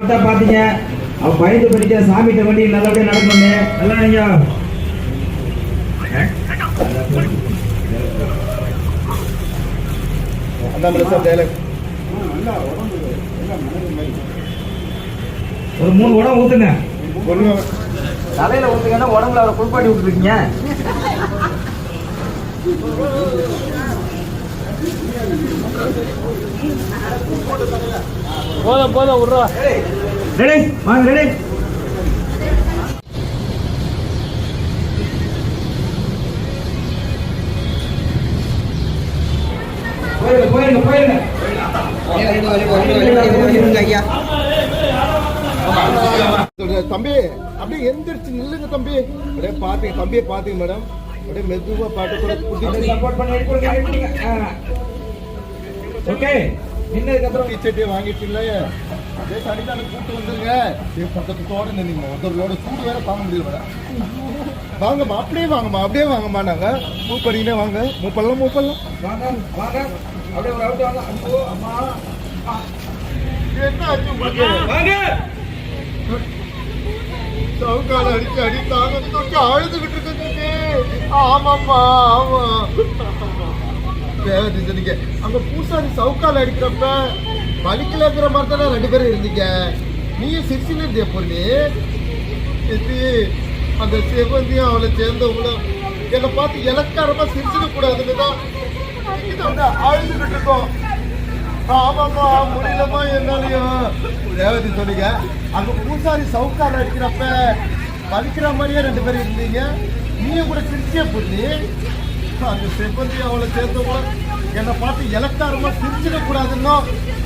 பாத்தீங்க அவ பயந்து படிக்க சாமிகிட்ட வண்டி நல்லபடியா நடக்கணும்னு நல்லா நீங்க ஒரு 3 உடம்பு ஊத்துங்க தலையில ஊத்துங்கன்னா உடம்புல அவரை குளிப்பாட்டி விட்டுருக்கீங்க. போதும் விட்றா. ரெடி வாங்க ரெடி. போயிருங்க தம்பி அப்படியே எந்திரிச்சு நில்லுங்க தம்பி. அப்படியே பாத்துங்க தம்பியை பாத்துங்க மேடம். அப்படியே மெதுவா பாட்டு சப்போர்ட் பண்ணி ஓகே. இன்னதுக்கப்புறம் சட்டியை வாங்கிட்டீங்களே அதே சனிதான கூட்டு வந்துருங்க. பக்கத்தோட நின்னீங்க ஒருத்தரோட சூடு வேற தாங்க முடியல மேடம். வாங்கம்மா அப்படியே வாங்கம்மா நாங்க மூவ் பண்ணிக்கிட்டே வாங்க. மூப்பல்லாம் வாங்க அப்படியே ஒரு அவுட் வாங்க. ஐயோ அம்மா என்ன ஆச்சு உங்களுக்கு? வாங்க சவுக்கால அடி தாங்க தொட்டு அழுதுகிட்டு இருக்கு. ஆமாம்மா ஆமா நீங்க அங்க பூசாரி சவுக்கால அடிக்கிறப்ப வலிக்கலங்கிற மாதிரி தானே 2 பேரும் இருந்தீங்க. நீயும் சிரிச்சுன்னு இருந்திய பொண்ணு. அந்த சிவந்தியும் அவளை சேர்ந்தவங்களும் என்னை பார்த்து இலக்காரமா சிரிச்சிட கூடாதுன்னு தான் அழுதுகிட்டு இருக்கோம். ஆமாம்மா முடியலமா என்னாலையும் ரேவதி சொன்னீங்க. அங்க பூசாரி சவுக்கால அடிக்கிறப்ப வலிக்கிற மாதிரியே 2 பேரும் இருந்தீங்க. நீயும் கூட சிரிச்சிய பொண்ணு. அந்த சிவந்தி அவளை சேர்ந்தவங்களும் என்னை பார்த்து இலக்காரமா சிரிச்சிட கூடாதுன்னோ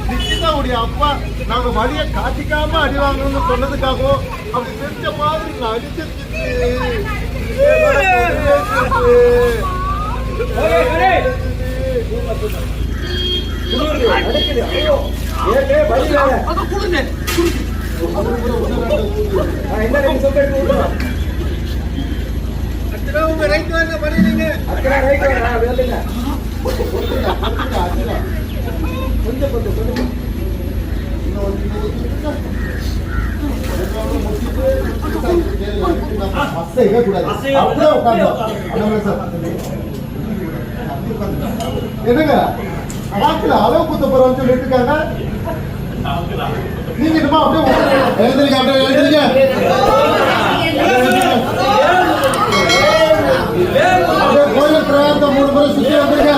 நிக்கிதாவுடைய அப்பா நாங்க வழியை காட்டிக்காம அடி வாங்கணும்னு சொன்னதுக்காகவும் அப்படி தெரிஞ்ச மாதிரி நான் அடிச்சிருச்சு. உங்க ரைட் வாங்க பண்ணிடுங்க. என்னங்க காட்டுல அளவு குத்த போறோம்னு சொல்லிட்டு இருக்காங்க. நீங்க என்னமா அப்படியே எழுதுறீங்க கோயில் பிரயாணத்தை 3 முறை சுற்றி வந்துருங்க.